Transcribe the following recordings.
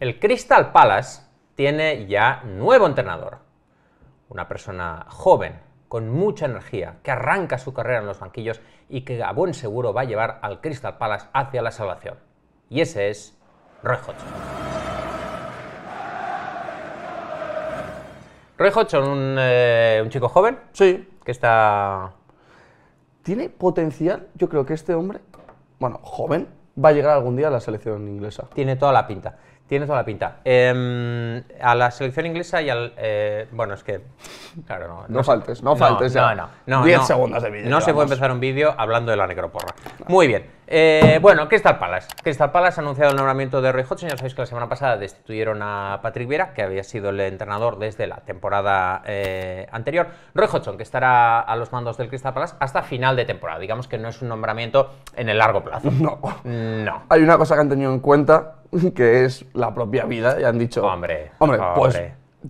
El Crystal Palace tiene ya nuevo entrenador. Una persona joven, con mucha energía, que arranca su carrera en los banquillos y que a buen seguro va a llevar al Crystal Palace hacia la salvación. Y ese es Roy Hodgson. Roy Hodgson, un chico joven, Sí. que está... Tiene potencial, yo creo que este hombre, bueno, joven, va a llegar algún día a la selección inglesa. Tiene toda la pinta. Tiene toda la pinta. A la selección inglesa y al... bueno, es que... Claro, No faltes ya. No, 10 segundos de vídeo. No se puede empezar un vídeo hablando de la necroporra. Muy bien. Bueno, Crystal Palace. Crystal Palace ha anunciado el nombramiento de Roy Hodgson. Ya sabéis que la semana pasada destituyeron a Patrick Vieira, que había sido el entrenador desde la temporada anterior. Roy Hodgson, que estará a los mandos del Crystal Palace hasta final de temporada. Digamos que no es un nombramiento en el largo plazo. No. No. Hay una cosa que han tenido en cuenta, que es la propia vida, y han dicho... Hombre, pues...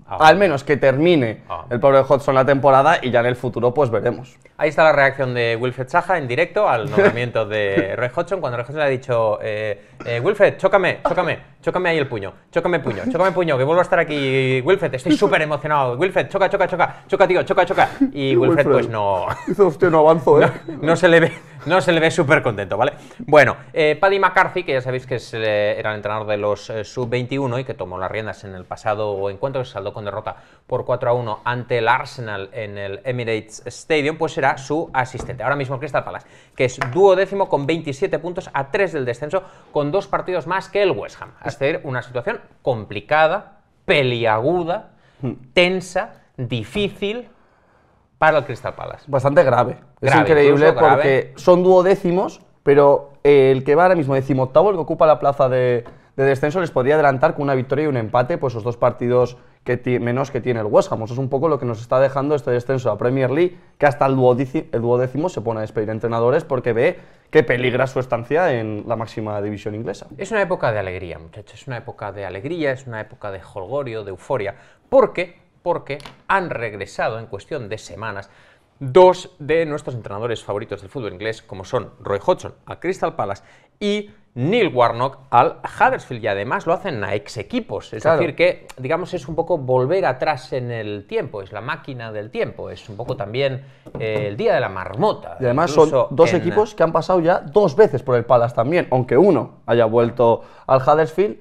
Al menos que termine el pobre Hodgson la temporada y ya en el futuro pues veremos. Ahí está la reacción de Wilfred Zaha en directo al nombramiento de Roy Hodgson, cuando Roy Hodgson le ha dicho Wilfred, chócame ahí el puño, chócame puño, que vuelvo a estar aquí, Wilfred, estoy súper emocionado, Wilfred, choca, tío, choca, y Wilfred pues no... Dice, hostia, no avanzo, No se le ve súper contento, ¿vale? Bueno, Paddy McCarthy, que ya sabéis que era el entrenador de los sub-21 y que tomó las riendas en el pasado encuentro, que se saldó con derrota por 4-1 ante el Arsenal en el Emirates Stadium, pues será su asistente. Ahora mismo Crystal Palace, que es 12º con 27 puntos, a 3 del descenso, con 2 partidos más que el West Ham. Es decir, una situación complicada, peliaguda, tensa, difícil para el Crystal Palace. Bastante grave. Es Grave, increíble incluso grave. porque son 12º, pero el que va ahora mismo 18º, el que ocupa la plaza de descenso, les podría adelantar con una victoria y un empate, pues los 2 partidos menos que tiene el West Ham. Eso es un poco lo que nos está dejando este descenso a Premier League, que hasta el 12º se pone a despedir entrenadores porque ve que peligra su estancia en la máxima división inglesa. Es una época de alegría, muchachos, es una época de alegría, es una época de jolgorio, de euforia, porque han regresado en cuestión de semanas 2 de nuestros entrenadores favoritos del fútbol inglés, como son Roy Hodgson al Crystal Palace y Neil Warnock al Huddersfield, y además lo hacen a ex equipos, es decir que, digamos, es un poco volver atrás en el tiempo, es la máquina del tiempo, es un poco también el día de la marmota. Y además son 2 equipos que han pasado ya 2 veces por el Palace también, aunque uno haya vuelto al Huddersfield.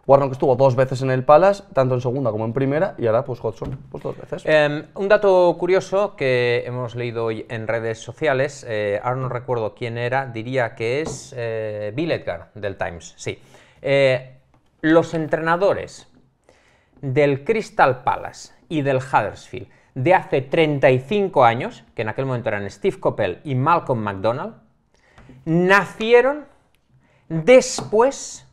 Warnock estuvo 2 veces en el Palace, tanto en segunda como en primera, y ahora pues Hodgson, pues 2 veces. Un dato curioso que hemos leído hoy en redes sociales, ahora no recuerdo quién era, diría que es Bill Edgar del Times, sí. Los entrenadores del Crystal Palace y del Huddersfield de hace 35 años, que en aquel momento eran Steve Coppell y Malcolm McDonald, nacieron después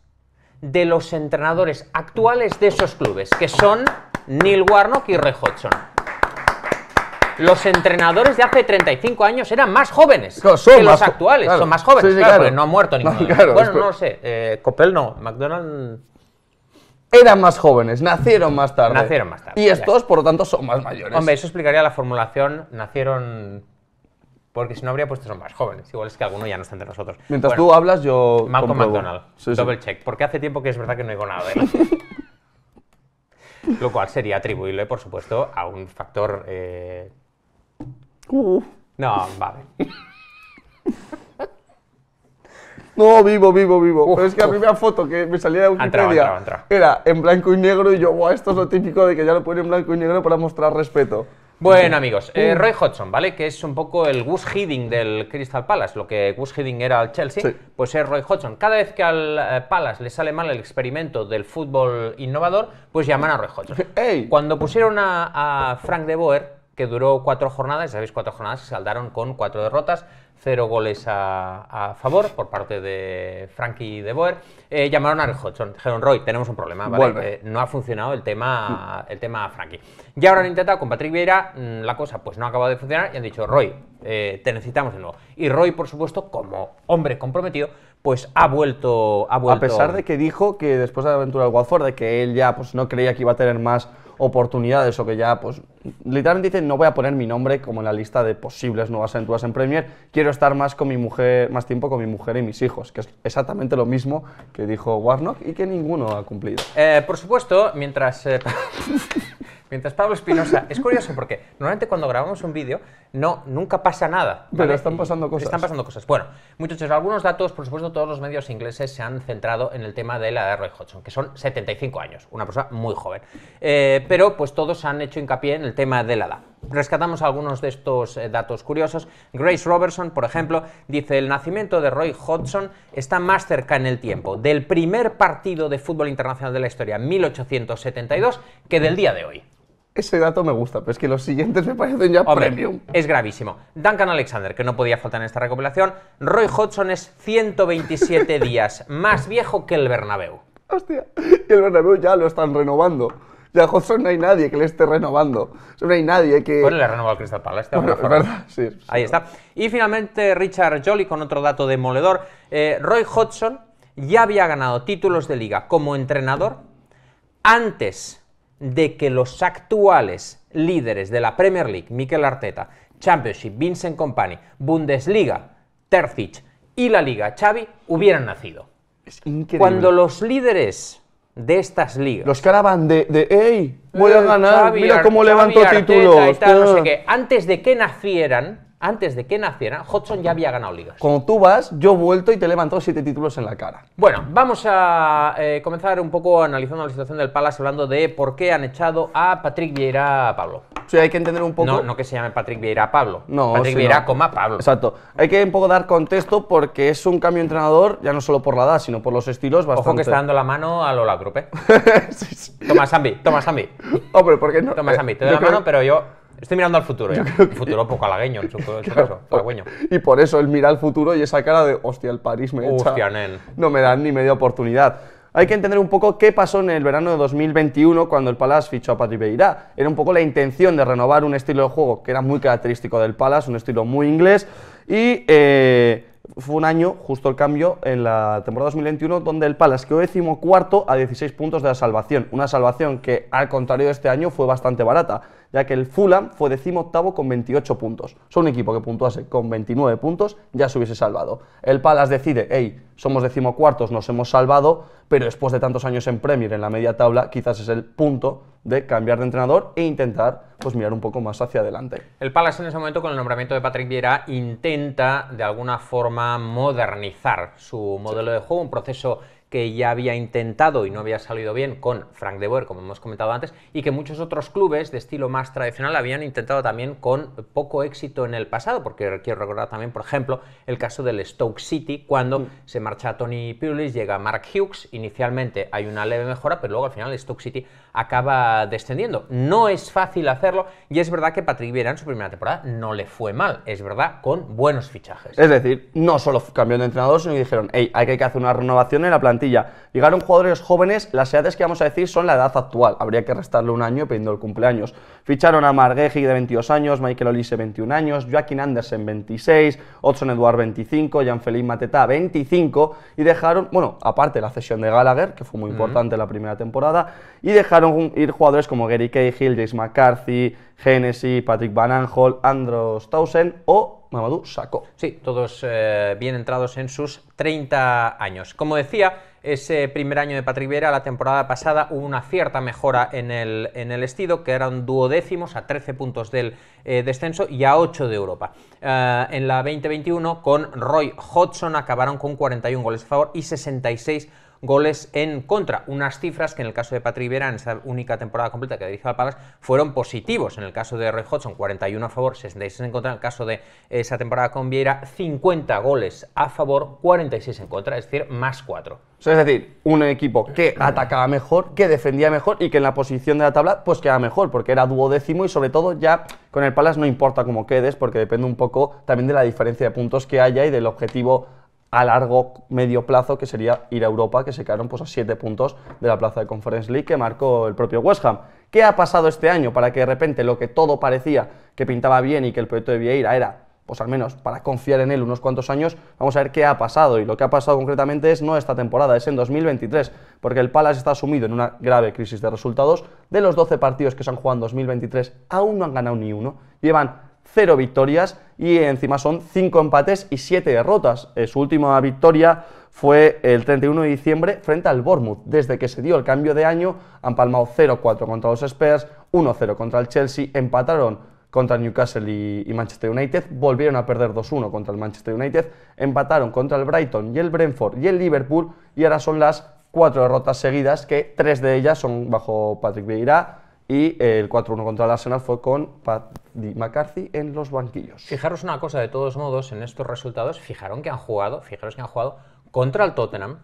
de los entrenadores actuales de esos clubes, que son Neil Warnock y Roy Hodgson. Los entrenadores de hace 35 años eran más jóvenes que los actuales, son más jóvenes, sí, claro, porque no ha muerto ninguno. Claro, bueno, no lo sé, Coppell no, McDonald... Eran más jóvenes, nacieron más tarde. Nacieron más tarde. Y estos, por lo tanto, son más mayores. Hombre, eso explicaría la formulación, nacieron... Porque si no habría puesto son más jóvenes. Igual es que alguno ya no está entre nosotros. Mientras tú hablas, yo Malcolm compruebo. McDonald, double check. Porque hace tiempo que es verdad que no digo nada de él. Lo cual sería atribuible, por supuesto, a un factor... No, vale. No, vivo. Pero es que la primera foto que me salía de Wikipedia era en blanco y negro y yo, guau, esto es lo típico de que ya lo ponen en blanco y negro para mostrar respeto. Bueno, amigos, Roy Hodgson, ¿vale? Que es un poco el Gus Hiddink del Crystal Palace, lo que Gus Hiddink era al Chelsea, sí. Pues es Roy Hodgson. Cada vez que al Palace le sale mal el experimento del fútbol innovador, pues llaman a Roy Hodgson. ¡Ey! Cuando pusieron a Frank de Boer, que duró 4 jornadas, sabéis, 4 jornadas se saldaron con 4 derrotas, 0 goles a favor por parte de Frankie de Boer, llamaron a Roy Hodgson, dijeron, Roy, tenemos un problema, ¿vale? No ha funcionado el tema Frankie. Y ahora han intentado con Patrick Vieira, la cosa pues no ha acabado de funcionar y han dicho, Roy, te necesitamos de nuevo. Y Roy, por supuesto, como hombre comprometido, pues ha vuelto. A pesar de que dijo que después de la aventura del Watford, de que él ya pues, no creía que iba a tener más oportunidades o que ya, pues, literalmente dice, no voy a poner mi nombre como en la lista de posibles nuevas aventuras en Premier, quiero estar más con mi mujer, más tiempo con mi mujer y mis hijos, que es exactamente lo mismo que dijo Warnock y que ninguno ha cumplido. Por supuesto, mientras Pablo Espinosa, es curioso porque normalmente cuando grabamos un vídeo nunca pasa nada, ¿vale? Pero están pasando cosas. Están pasando cosas. Bueno, muchachos, algunos datos, por supuesto, todos los medios ingleses se han centrado en el tema de la edad de Roy Hodgson, que son 75 años, una persona muy joven. Pero pues todos han hecho hincapié en el tema de la edad. Rescatamos algunos de estos datos curiosos. Grace Robertson, por ejemplo, dice: el nacimiento de Roy Hodgson está más cerca en el tiempo del primer partido de fútbol internacional de la historia, 1872, que del día de hoy. Ese dato me gusta, pero es que los siguientes me parecen ya premium. Es gravísimo. Duncan Alexander, que no podía faltar en esta recopilación, Roy Hodgson es 127 días más viejo que el Bernabéu. Hostia, y el Bernabéu ya lo están renovando. Ya a Hodgson no hay nadie que le esté renovando. No hay nadie que... Bueno, le renovó al Crystal Palace. Bueno, es verdad, sí. Ahí está. Y finalmente Richard Jolly con otro dato demoledor. Roy Hodgson ya había ganado títulos de liga como entrenador antes de que los actuales líderes de la Premier League, Mikel Arteta, Championship, Vincent Kompany, Bundesliga, Terzic y la Liga, Xavi, hubieran nacido. Es increíble. Cuando los líderes de estas ligas... Los que ahora van ¡ey! Voy a ganar, Xavi, mira cómo levanto Arteta títulos. Y tal, no sé qué. Antes de que nacieran, Hodgson ya había ganado ligas. Cuando tú vas, yo he vuelto y te he levantado 7 títulos en la cara. Bueno, vamos a comenzar un poco analizando la situación del Palace, hablando de por qué han echado a Patrick Vieira a Pablo. Sí, hay que entender un poco... No que se llame Patrick Vieira a Pablo. No, Patrick sí, Vieira, no. coma Pablo. Exacto. Hay que un poco dar contexto porque es un cambio de entrenador, ya no solo por la edad, sino por los estilos bastante... Ojo que está dando la mano a Lola Group, ¿eh? Sí, sí. Toma Sambi. Hombre, ¿por qué no? Toma Sambi, te doy la mano, pero yo estoy mirando al futuro ya. Un futuro poco halagüeño en su caso, halagüeño. Y por eso él mira al futuro y esa cara de, hostia, el París me echa... Hostia, nen. No me dan ni media oportunidad. Hay que entender un poco qué pasó en el verano de 2021 cuando el Palace fichó a Patrick Vieira. Era un poco la intención de renovar un estilo de juego que era muy característico del Palace, un estilo muy inglés, y fue un año, justo el cambio, en la temporada 2021, donde el Palace quedó 14º a 16 puntos de la salvación. Una salvación que, al contrario de este año, fue bastante barata, ya que el Fulham fue 18º con 28 puntos. O sea, un equipo que puntuase con 29 puntos ya se hubiese salvado. El Palace decide, hey, somos 14º, nos hemos salvado, pero después de tantos años en Premier, en la media tabla, quizás es el punto de cambiar de entrenador e intentar pues mirar un poco más hacia adelante. El Palace en ese momento, con el nombramiento de Patrick Vieira, intenta de alguna forma modernizar su modelo de juego, un proceso que ya había intentado y no había salido bien con Frank de Boer, como hemos comentado antes, y que muchos otros clubes de estilo más tradicional habían intentado también con poco éxito en el pasado, porque quiero recordar también, por ejemplo, el caso del Stoke City, cuando se marcha Tony Pulis, llega Mark Hughes, inicialmente hay una leve mejora, pero luego al final el Stoke City acaba descendiendo. No es fácil hacerlo, y es verdad que Patrick Vieira en su primera temporada no le fue mal, es verdad, con buenos fichajes. Es decir, no solo cambió de entrenador, sino que dijeron, hey, hay que hacer una renovación en la plantilla. Llegaron jugadores jóvenes, las edades que vamos a decir son la edad actual, habría que restarle un año dependiendo del cumpleaños. Ficharon a Margueji de 22 años, Michael Olise 21 años, Joaquín Andersen 26, Hudson Edouard 25, Jean-Philippe Mateta 25 y dejaron, bueno, aparte la cesión de Gallagher, que fue muy importante en la primera temporada, y dejaron ir jugadores como Gary Cahill, James McCarthy, Hennessy, Patrick Van Aanholt, Andros Townsend o Mamadou Sakho. Sí, todos bien entrados en sus 30 años. Como decía, ese primer año de Patrick Vieira, la temporada pasada, hubo una cierta mejora en el estilo, que eran duodécimos a 13 puntos del descenso y a 8 de Europa. En la 2021, con Roy Hodgson, acabaron con 41 goles a favor y 66 goles en contra, unas cifras que en el caso de Patrick Vieira, en esa única temporada completa que dirigió al Palace, fueron positivos. En el caso de Roy Hodgson, 41 a favor, 66 en contra. En el caso de esa temporada con Vieira, 50 goles a favor, 46 en contra, es decir, más 4. O sea, es decir, un equipo que atacaba mejor, que defendía mejor y que en la posición de la tabla pues quedaba mejor, porque era duodécimo y sobre todo ya con el Palace no importa cómo quedes, porque depende un poco también de la diferencia de puntos que haya y del objetivo a largo, medio plazo, que sería ir a Europa, que se quedaron pues a 7 puntos de la plaza de Conference League que marcó el propio West Ham. ¿Qué ha pasado este año para que de repente lo que todo parecía que pintaba bien y que el proyecto de Vieira era pues al menos para confiar en él unos cuantos años, vamos a ver qué ha pasado. Y lo que ha pasado concretamente es no esta temporada, es en 2023, porque el Palace está sumido en una grave crisis de resultados. De los 12 partidos que se han jugado en 2023, aún no han ganado ni uno. Llevan 0 victorias y encima son 5 empates y 7 derrotas. Su última victoria fue el 31 de diciembre frente al Bournemouth. Desde que se dio el cambio de año han palmado 0-4 contra los Spurs, 1-0 contra el Chelsea, empataron contra el Newcastle y Manchester United, volvieron a perder 2-1 contra el Manchester United, empataron contra el Brighton y el Brentford y el Liverpool, y ahora son las 4 derrotas seguidas, que 3 de ellas son bajo Patrick Vieira, y el 4-1 contra el Arsenal fue con Paddy McCarthy en los banquillos. Fijaros una cosa, de todos modos, en estos resultados, fijaros que han jugado contra el Tottenham,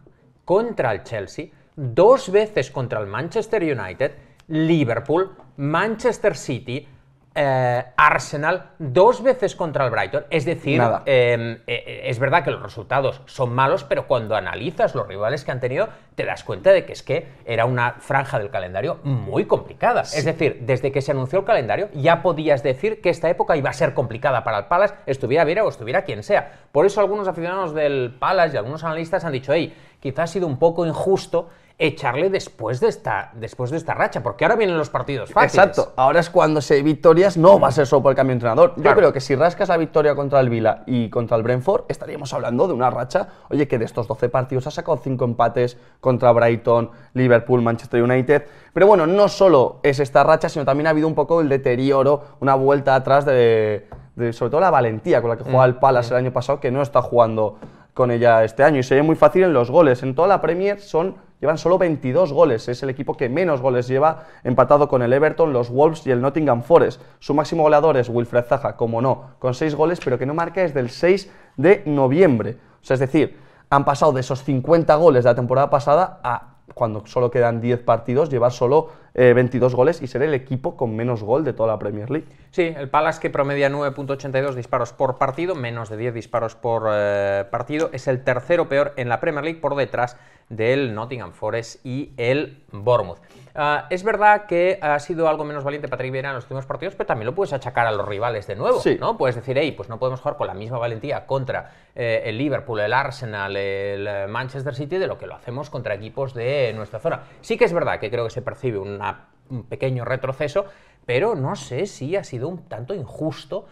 contra el Chelsea, 2 veces contra el Manchester United, Liverpool, Manchester City, Arsenal, 2 veces contra el Brighton. Es decir, es verdad que los resultados son malos, pero cuando analizas los rivales que han tenido, te das cuenta de que es que era una franja del calendario muy complicada. Sí. Es decir, desde que se anunció el calendario, ya podías decir que esta época iba a ser complicada para el Palace, estuviera Vieira o estuviera quien sea. Por eso algunos aficionados del Palace y algunos analistas han dicho, hey, quizás ha sido un poco injusto echarle después de esta racha, porque ahora vienen los partidos fáciles. Exacto, ahora es cuando si hay victorias, no va a ser solo por el cambio de entrenador. Yo creo que si rascas la victoria contra el Villa y contra el Brentford, estaríamos hablando de una racha, oye, que de estos 12 partidos ha sacado 5 empates contra Brighton, Liverpool, Manchester United. Pero bueno, no solo es esta racha, sino también ha habido un poco el deterioro, una vuelta atrás de sobre todo la valentía con la que jugaba el Palace el año pasado, que no está jugando con ella este año, y se ve muy fácil en los goles. En toda la Premier llevan solo 22 goles, es el equipo que menos goles lleva, empatado con el Everton, los Wolves y el Nottingham Forest. Su máximo goleador es Wilfred Zaha, como no, con 6 goles, pero que no marca desde el 6 de noviembre. O sea, es decir, han pasado de esos 50 goles de la temporada pasada a, cuando solo quedan 10 partidos, llevar solo 22 goles y ser el equipo con menos gol de toda la Premier League. Sí, el Palace, que promedia 9.82 disparos por partido, menos de 10 disparos por partido, es el tercero peor en la Premier League, por detrás del Nottingham Forest y el Bournemouth. Es verdad que ha sido algo menos valiente Patrick Vieira en los últimos partidos, pero también lo puedes achacar a los rivales de nuevo, sí, ¿no? Puedes decir, hey, pues no podemos jugar con la misma valentía contra el Liverpool, el Arsenal, el Manchester City, de lo que lo hacemos contra equipos de nuestra zona. Sí que es verdad que creo que se percibe un pequeño retroceso, pero no sé si ha sido un tanto injusto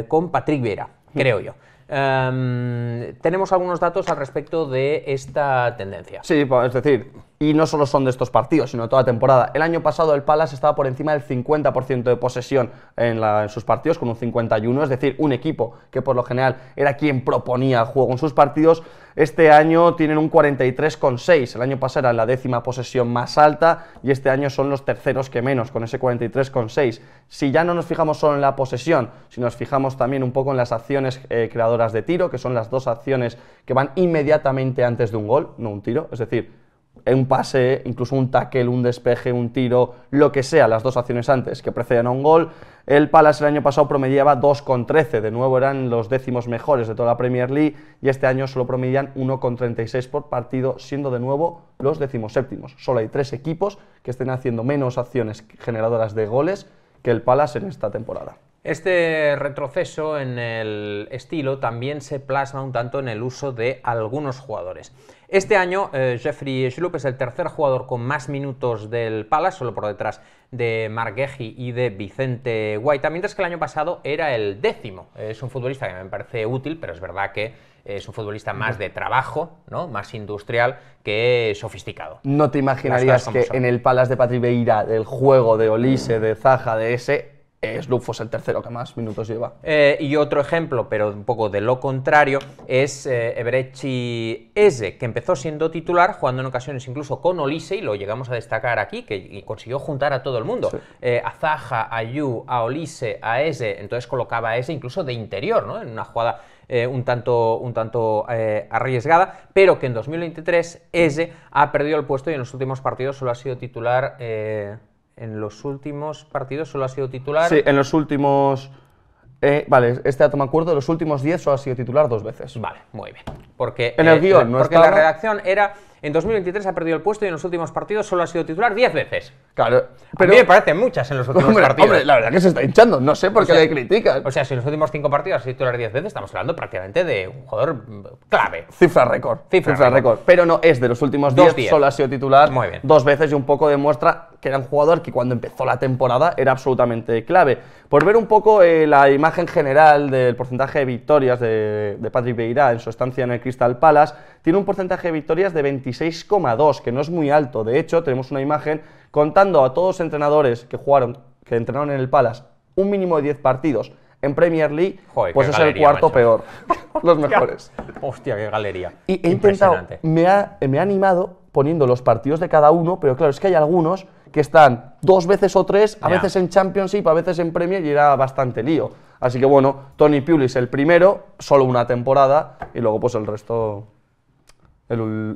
con Patrick Vieira, creo yo. Tenemos algunos datos al respecto de esta tendencia. Sí, es decir, y no solo son de estos partidos, sino de toda la temporada. El año pasado el Palace estaba por encima del 50% de posesión en sus partidos, con un 51%, es decir, un equipo que por lo general era quien proponía el juego en sus partidos. Este año tienen un 43,6%, el año pasado era la 10ª posesión más alta y este año son los terceros que menos, con ese 43,6%. Si ya no nos fijamos solo en la posesión, si nos fijamos también un poco en las acciones creadoras de tiro, que son las 2 acciones que van inmediatamente antes de un gol, no un tiro, es decir, un pase, incluso un tackle, un despeje, un tiro, lo que sea, las 2 acciones antes que preceden a un gol. El Palace el año pasado promediaba 2,13, de nuevo eran los 10º mejores de toda la Premier League, y este año solo promedian 1,36 por partido, siendo de nuevo los 17º. Solo hay 3 equipos que estén haciendo menos acciones generadoras de goles que el Palace en esta temporada. Este retroceso en el estilo también se plasma un tanto en el uso de algunos jugadores. Este año Jeffrey Schlupp es el tercer jugador con más minutos del Palace, solo por detrás de Marc Guehi y de Vicente Guaita, mientras que el año pasado era el 10º. Es un futbolista que me parece útil, pero es verdad que es un futbolista más de trabajo, ¿no? Más industrial que sofisticado. No te imaginarías que en el Palace de Patrick Vieira, del juego de Olise, de Zaha, de ese, Schlupp fue el tercero que más minutos lleva. Y otro ejemplo, pero un poco de lo contrario, es Eberechi Eze, que empezó siendo titular, jugando en ocasiones incluso con Olise, y lo llegamos a destacar aquí, que consiguió juntar a todo el mundo. Sí. A Zaha, a Yu, a Olise, a Eze, entonces colocaba a Eze incluso de interior, ¿no? En una jugada un tanto arriesgada, pero que en 2023 Eze ha perdido el puesto y en los últimos partidos solo ha sido titular... En los últimos partidos solo ha sido titular... Sí, en los últimos... vale, este dato me acuerdo, de los últimos 10 solo ha sido titular 2 veces. Vale, muy bien. porque, En el guión no porque estaba. la redacción era: en 2023 ha perdido el puesto y en los últimos partidos solo ha sido titular 10 veces. Claro, A mí me parecen muchas en los últimos partidos. hombre, la verdad que se está hinchando, no sé por qué le critican. O sea, si en los últimos 5 partidos ha sido titular 10 veces, estamos hablando prácticamente de un jugador clave. Cifra récord. Cifra récord. Pero no es de los últimos 10, solo ha sido titular Muy bien. 2 veces y un poco demuestra que era un jugador que cuando empezó la temporada era absolutamente clave. Por ver un poco la imagen general del porcentaje de victorias de Patrick Vieira en su estancia en el Crystal Palace, tiene un porcentaje de victorias de 26,2, que no es muy alto. De hecho, tenemos una imagen contando a todos los entrenadores que entrenaron en el Palace un mínimo de 10 partidos en Premier League, Joder, pues qué es galería, el cuarto macho. peor. Los mejores. Hostia, qué galería. Y he intentado, Impresionante. me ha animado poniendo los partidos de cada uno, pero claro, es que hay algunos que están 2 veces o 3, a Ya. veces en Championship, a veces en Premier, y era bastante lío. Así que bueno, Tony Pulis el primero, solo una temporada, y luego pues el resto...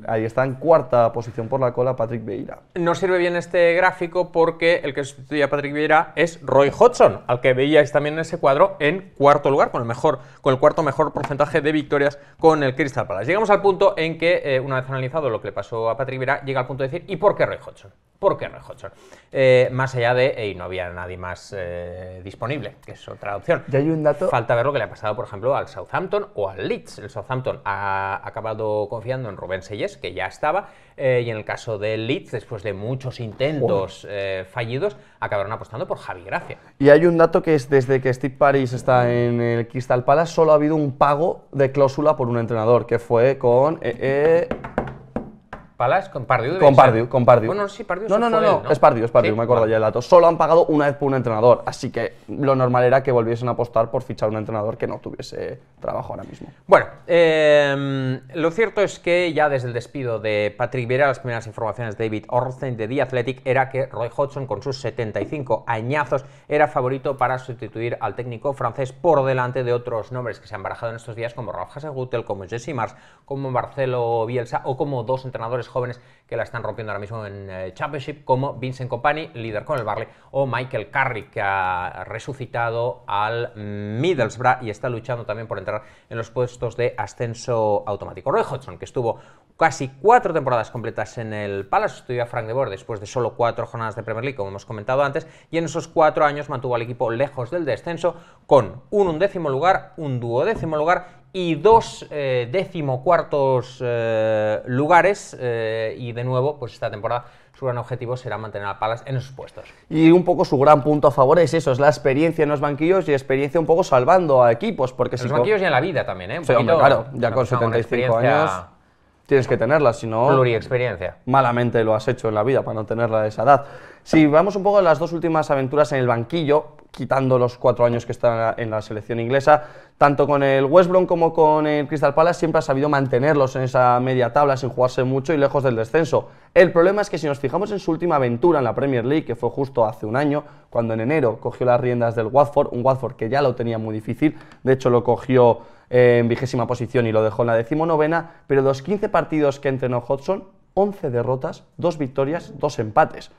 ahí está en cuarta posición por la cola Patrick Vieira. No sirve bien este gráfico porque el que sustituye a Patrick Vieira es Roy Hodgson, al que veíais también en ese cuadro en cuarto lugar, con el cuarto mejor porcentaje de victorias con el Crystal Palace. Llegamos al punto en que, una vez analizado lo que le pasó a Patrick Vieira, llega al punto de decir: ¿y por qué Roy Hodgson? ¿Por qué Roy Hodgson? Más allá de, y no había nadie más disponible, que es otra opción. Y hay un dato... Falta ver lo que le ha pasado, por ejemplo, al Southampton o al Leeds. El Southampton ha acabado confiando en Rubén Seyes, que ya estaba, y en el caso del Leeds, después de muchos intentos fallidos, acabaron apostando por Javi Gracia. Y hay un dato que es desde que Steve Parish está en el Crystal Palace, solo ha habido un pago de cláusula por un entrenador, que fue con... Palace con Pardew. Con Pardew. Bueno, sí, Pardew. No, es Pardew, Sí, me acuerdo vale. ya el dato. Solo han pagado una vez por un entrenador, así que lo normal era que volviesen a apostar por fichar un entrenador que no tuviese trabajo ahora mismo. Bueno, lo cierto es que ya desde el despido de Patrick Vieira, las primeras informaciones de David Ornstein de The Athletic era que Roy Hodgson, con sus 75 añazos, era favorito para sustituir al técnico francés, por delante de otros nombres que se han barajado en estos días, como Ralf Hasenhüttl, como Jesse Marsch, como Marcelo Bielsa, o como 2 entrenadores jóvenes que la están rompiendo ahora mismo en Championship, como Vincent Kompany, líder con el Burnley, o Michael Carrick, que ha resucitado al Middlesbrough y está luchando también por entrar en los puestos de ascenso automático. Roy Hodgson, que estuvo casi 4 temporadas completas en el Palace, sustituyó a Frank de Boer después de solo 4 jornadas de Premier League, como hemos comentado antes, y en esos 4 años mantuvo al equipo lejos del descenso, con un 11º lugar, un 12º lugar y 2 decimocuartos lugares, y de nuevo, pues esta temporada su gran objetivo será mantener al Palace en esos puestos. Y un poco su gran punto a favor es eso, es la experiencia en los banquillos y experiencia un poco salvando a equipos, porque En los banquillos y en la vida también, ¿eh? Un Sí, hombre, poquito, claro, ya una con persona 75 experiencia, años tienes que tenerla, si no... pluriexperiencia. Malamente lo has hecho en la vida para no tenerla de esa edad. Si vamos un poco a las 2 últimas aventuras en el banquillo, quitando los 4 años que está en la selección inglesa, tanto con el West Brom como con el Crystal Palace siempre ha sabido mantenerlos en esa media tabla sin jugarse mucho y lejos del descenso. El problema es que si nos fijamos en su última aventura en la Premier League, que fue justo hace un año, cuando en enero cogió las riendas del Watford, un Watford que ya lo tenía muy difícil, de hecho lo cogió en 20ª posición y lo dejó en la 19ª, pero de los 15 partidos que entrenó Hodgson, 11 derrotas, 2 victorias, 2 empates.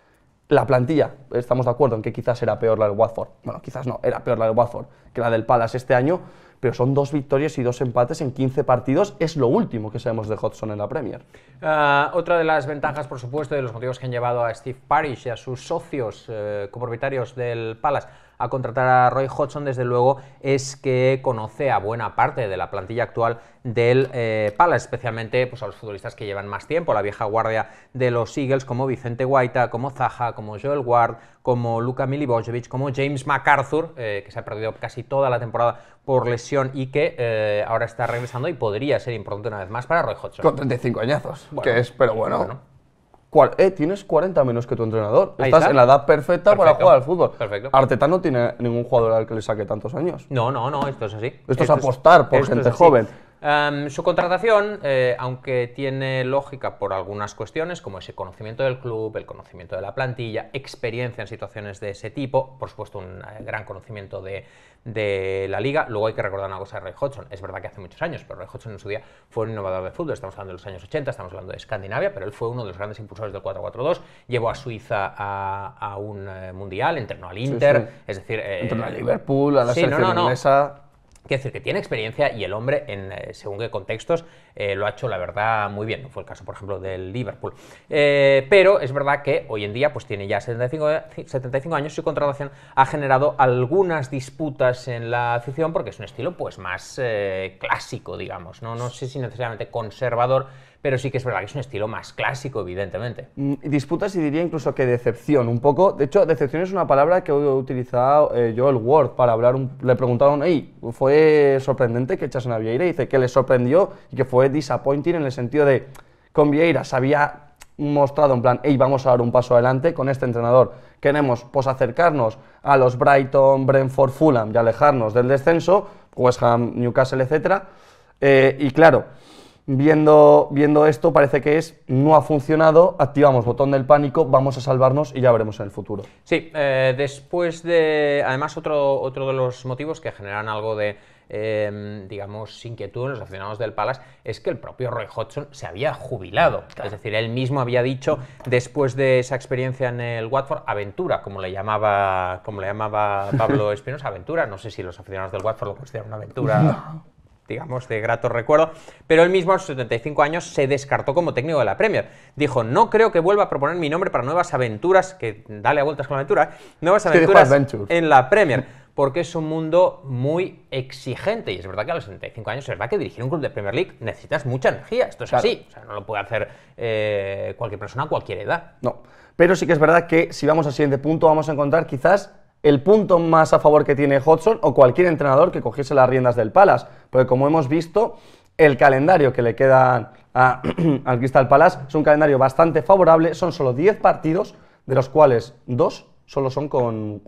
La plantilla, estamos de acuerdo en que quizás era peor la del Watford, bueno, quizás no, era peor la del Watford que la del Palace este año, pero son 2 victorias y 2 empates en 15 partidos, es lo último que sabemos de Hodgson en la Premier. Otra de las ventajas, por supuesto, de los motivos que han llevado a Steve Parish y a sus socios copropietarios del Palace a contratar a Roy Hodgson, desde luego, es que conoce a buena parte de la plantilla actual del Palace, especialmente pues, a los futbolistas que llevan más tiempo, la vieja guardia de los Eagles, como Vicente Guaita, como Zaha, como Joel Ward, como Luka Milivojevic, como James MacArthur, que se ha perdido casi toda la temporada por lesión y que ahora está regresando y podría ser importante una vez más para Roy Hodgson. Con 35 añazos, Bueno, que es, pero bueno. Tienes 40 menos que tu entrenador. Ahí Estás está. en la edad perfecta para Perfecto. jugar al fútbol. Perfecto. Arteta no tiene ningún jugador al que le saque tantos años. No, esto es así. Esto es apostar por esto es gente así. joven. Su contratación, aunque tiene lógica por algunas cuestiones, como ese conocimiento del club, el conocimiento de la plantilla, experiencia en situaciones de ese tipo, por supuesto un gran conocimiento de la liga. Luego hay que recordar una cosa de Roy Hodgson. Es verdad que hace muchos años, pero Roy Hodgson en su día fue un innovador de fútbol. Estamos hablando de los años 80, estamos hablando de Escandinavia, pero él fue uno de los grandes impulsores del 4-4-2. Llevó a Suiza a un mundial, entrenó al Inter, Sí. es decir... Entrenó a Liverpool, a la selección inglesa... Quiero decir que tiene experiencia y el hombre, según qué contextos, lo ha hecho, la verdad, muy bien. No fue el caso, por ejemplo, del Liverpool. Pero es verdad que hoy en día pues tiene ya 75 años y su contratación ha generado algunas disputas en la afición porque es un estilo pues más clásico, digamos. No sé si necesariamente conservador, pero sí que es verdad que es un estilo más clásico, evidentemente. Disputas y diría incluso que decepción, un poco. De hecho, decepción es una palabra que he utilizado yo el Word para hablar. Le preguntaron, hey, fue sorprendente que echasen a Vieira, y dice que le sorprendió y que fue disappointing en el sentido de, con Vieira se había mostrado en plan, hey, vamos a dar un paso adelante con este entrenador. Queremos pues acercarnos a los Brighton, Brentford, Fulham y alejarnos del descenso, West Ham, Newcastle, etc. Y claro, viendo esto, parece que no ha funcionado, activamos botón del pánico, vamos a salvarnos y ya veremos en el futuro. Sí, después de... Además, otro de los motivos que generan algo de, digamos, inquietud en los aficionados del Palace es que el propio Roy Hodgson se había jubilado. Claro. Es decir, él mismo había dicho, después de esa experiencia en el Watford, aventura, como le llamaba Pablo Espinosa, aventura, no sé si los aficionados del Watford lo consideran una aventura... No, digamos, de grato recuerdo, pero él mismo a sus 75 años se descartó como técnico de la Premier. Dijo, no creo que vuelva a proponer mi nombre para nuevas aventuras, que dale a vueltas con la aventura, nuevas aventuras en la Premier, porque es un mundo muy exigente, y es verdad que a los 75 años, es verdad que dirigir un club de Premier League necesitas mucha energía, esto es así, o sea, no lo puede hacer cualquier persona a cualquier edad. No, pero sí que es verdad que si vamos al siguiente punto vamos a encontrar quizás el punto más a favor que tiene Hodgson o cualquier entrenador que cogiese las riendas del Palace, porque como hemos visto, el calendario que le queda al Crystal Palace es un calendario bastante favorable, son solo 10 partidos, de los cuales 2 solo son con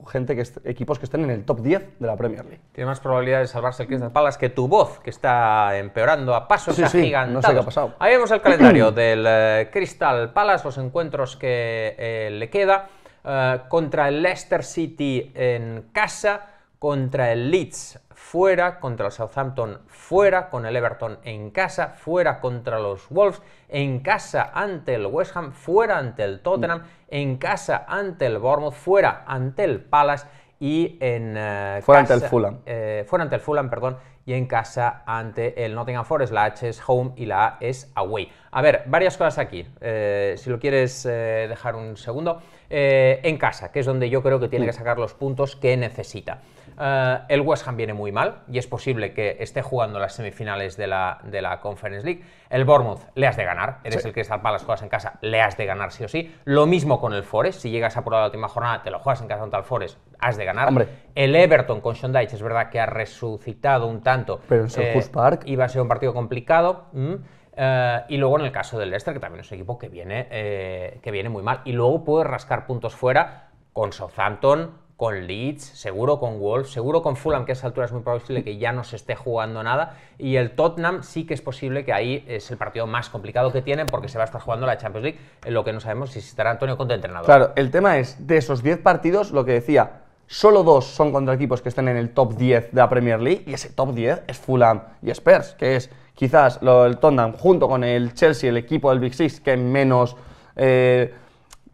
equipos que estén en el top 10 de la Premier League. Tiene más probabilidades de salvarse el Crystal Palace que tu voz, que está empeorando a pasos agigantados. No sé qué ha pasado. Ahí vemos el calendario del Crystal Palace, los encuentros que le queda. Contra el Leicester City en casa, contra el Leeds fuera, contra el Southampton fuera, con el Everton en casa, fuera contra los Wolves, en casa ante el West Ham, fuera ante el Tottenham, en casa ante el Bournemouth, fuera ante el Palace y en fuera ante el Fulham. Fuera ante el Fulham, perdón, y en casa ante el Nottingham Forest. La H es home y la A es away. A ver, varias cosas aquí, si lo quieres dejar un segundo. En casa, que es donde yo creo que tiene que sacar los puntos que necesita. El West Ham viene muy mal y es posible que esté jugando las semifinales de la Conference League. El Bournemouth le has de ganar, eres el Crystal Palace, juegas en casa, le has de ganar sí o sí. Lo mismo con el Forest, si llegas a apurar la última jornada, te lo juegas en casa contra el Forest, has de ganar. Hombre. El Everton con Sean Dyche es verdad que ha resucitado un tanto. Pero en Selhurst Park iba a ser un partido complicado. Y luego en el caso del Leicester, que también es un equipo que viene muy mal. Y luego puedes rascar puntos fuera con Southampton, con Leeds, seguro con Wolves, seguro con Fulham, que a esa altura es muy probable que ya no se esté jugando nada. Y el Tottenham sí que es posible que ahí es el partido más complicado que tienen porque se va a estar jugando la Champions League, en lo que no sabemos si estará Antonio Conte entrenador. Claro, el tema es, de esos 10 partidos, lo que decía, solo 2 son contra equipos que estén en el top 10 de la Premier League, y ese top 10 es Fulham y Spurs, que es quizás el Tottenham junto con el Chelsea, el equipo del Big Six que menos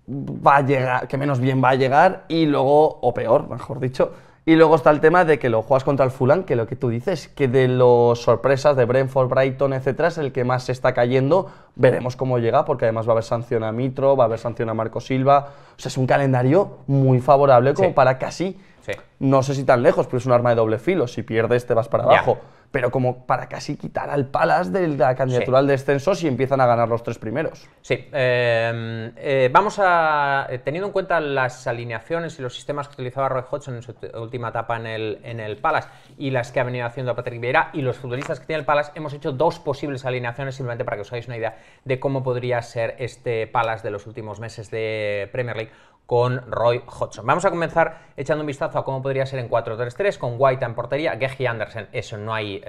va a llegar, que menos bien va a llegar, y luego, o peor, mejor dicho, y luego está el tema de que lo juegas contra el Fulham, que lo que tú dices, que de los sorpresas de Brentford, Brighton, etcétera, es el que más se está cayendo. Veremos cómo llega, porque además va a haber sanción a Mitro, va a haber sanción a Marco Silva. O sea, es un calendario muy favorable como para casi, no sé si tan lejos, pero es un arma de doble filo. Si pierdes te vas para abajo. Pero como para casi quitar al Palace de la candidatura al descenso si empiezan a ganar los 3 primeros. Sí, vamos a, teniendo en cuenta las alineaciones y los sistemas que utilizaba Roy Hodgson en su última etapa en el Palace y las que ha venido haciendo Patrick Vieira y los futbolistas que tiene el Palace, hemos hecho 2 posibles alineaciones simplemente para que os hagáis una idea de cómo podría ser este Palace de los últimos meses de Premier League con Roy Hodgson. Vamos a comenzar echando un vistazo a cómo podría ser en 4-3-3, con White en portería, Geji Andersen, eso no hay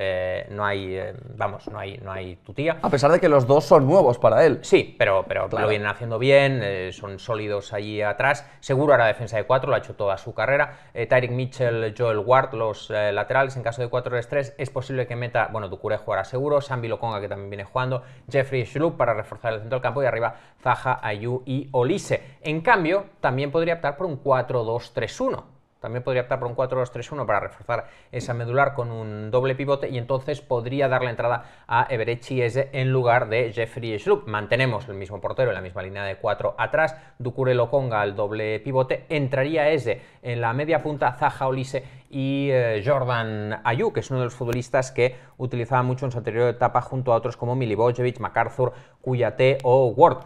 tutía. A pesar de que los dos son nuevos para él. Sí, pero claro, lo vienen haciendo bien, son sólidos allí atrás, seguro hará defensa de 4, lo ha hecho toda su carrera. Tyrick Mitchell, Joel Ward, los laterales, en caso de 4-3-3, es posible que meta, bueno, Doucouré jugará seguro, Sambi Lokonga, que también viene jugando, Jeffrey Schlupp para reforzar el centro del campo, y arriba Zaha, Ayew y Olise. En cambio, también podría optar por un 4-2-3-1. También podría optar por un 4-2-3-1 para reforzar esa medular con un doble pivote y entonces podría dar la entrada a Eberechi Eze en lugar de Jeffrey Schlupp. Mantenemos el mismo portero en la misma línea de 4 atrás, Doucouré Lokonga al doble pivote, entraría Eze en la media punta, Zaha Olise y Jordan Ayew, que es uno de los futbolistas que utilizaba mucho en su anterior etapa junto a otros como Milivojevic, McArthur, Kouyaté o Ward.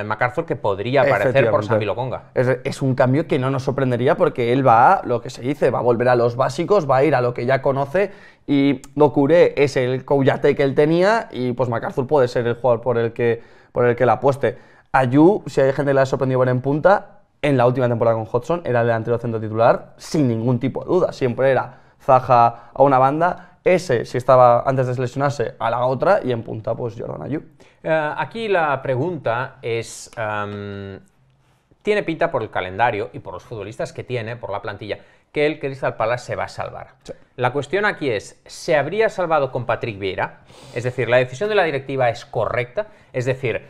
McArthur que podría aparecer por Sami Lokonga. Es un cambio que no nos sorprendería porque él va a lo que se dice, va a volver a los básicos, va a ir a lo que ya conoce y Doucouré es el Kouyaté que él tenía y pues McArthur puede ser el jugador por el que la apueste. Ayew, si hay gente que le ha sorprendido ver en punta, en la última temporada con Hodgson era el delantero centro titular sin ningún tipo de duda, siempre era Zaha a una banda, ese si estaba antes de lesionarse a la otra y en punta pues Jordan Ayew. Aquí la pregunta es, tiene pinta por el calendario y por los futbolistas que tiene, por la plantilla, que el Crystal Palace se va a salvar. Sí. La cuestión aquí es, ¿se habría salvado con Patrick Vieira? Es decir, ¿la decisión de la directiva es correcta? Es decir,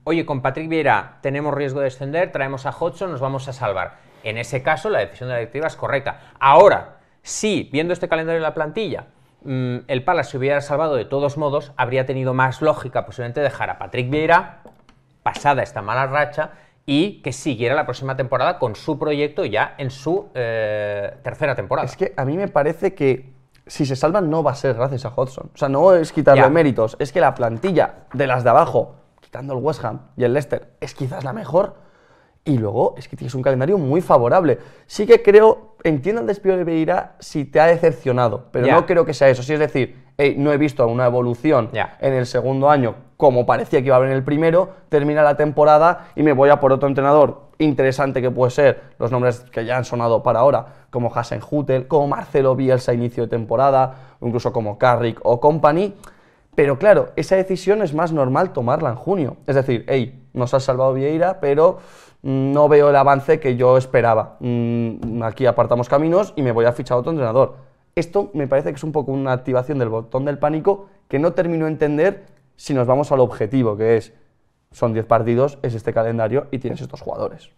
oye, con Patrick Vieira tenemos riesgo de descender, traemos a Hodgson, nos vamos a salvar. En ese caso, la decisión de la directiva es correcta. Ahora, si, viendo este calendario de la plantilla, el Palace se hubiera salvado de todos modos, habría tenido más lógica posiblemente dejar a Patrick Vieira, pasada esta mala racha, y que siguiera la próxima temporada con su proyecto ya en su tercera temporada. Es que a mí me parece que si se salvan no va a ser gracias a Hodgson. O sea, no es quitarle méritos, es que la plantilla de las de abajo, quitando el West Ham y el Leicester, es quizás la mejor. Y luego es que tienes un calendario muy favorable. Sí que creo, entiendo el despido de Vieira si te ha decepcionado, pero no creo que sea eso. Sí, es decir, no he visto una evolución en el segundo año como parecía que iba a haber en el primero, termina la temporada y me voy a por otro entrenador interesante que puede ser, los nombres que ya han sonado para ahora, como Hasenhüttl, como Marcelo Bielsa a inicio de temporada, o incluso como Carrick o Company. Pero claro, esa decisión es más normal tomarla en junio. Es decir, nos ha salvado Vieira, pero no veo el avance que yo esperaba. Aquí apartamos caminos y me voy a fichar a otro entrenador. Esto me parece que es un poco una activación del botón del pánico que no termino de entender si nos vamos al objetivo, que es, son 10 partidos, es este calendario y tienes estos jugadores.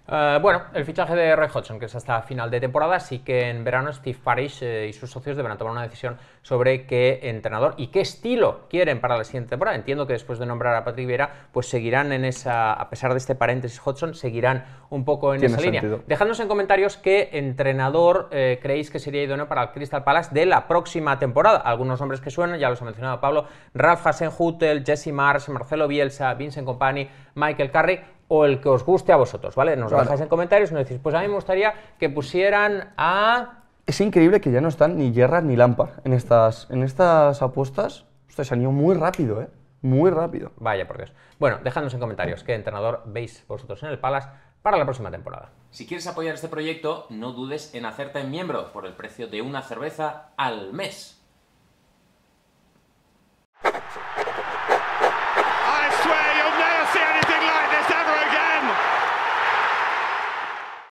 Bueno, el fichaje de Roy Hodgson, que es hasta final de temporada, así que en verano Steve Parish y sus socios deberán tomar una decisión sobre qué entrenador y qué estilo quieren para la siguiente temporada. Entiendo que después de nombrar a Patrick Vieira, pues seguirán en esa, a pesar de este paréntesis Hodgson, seguirán un poco en esa línea. Dejadnos en comentarios qué entrenador creéis que sería idóneo para el Crystal Palace de la próxima temporada. Algunos nombres que suenan, ya los ha mencionado Pablo: Ralph Hasenhüttl, Jesse Marsch, Marcelo Bielsa, Vincent Kompany, Michael Carrick, o el que os guste a vosotros, ¿vale? Nos lo dejáis en comentarios y nos decís, pues a mí me gustaría que pusieran a... Es increíble que ya no están ni Gerrard ni Lampard en estas apuestas. Ustedes han ido muy rápido, ¿eh? Muy rápido. Vaya por Dios. Bueno, dejadnos en comentarios qué entrenador veis vosotros en el Palace para la próxima temporada. Si quieres apoyar este proyecto, no dudes en hacerte miembro por el precio de una cerveza al mes.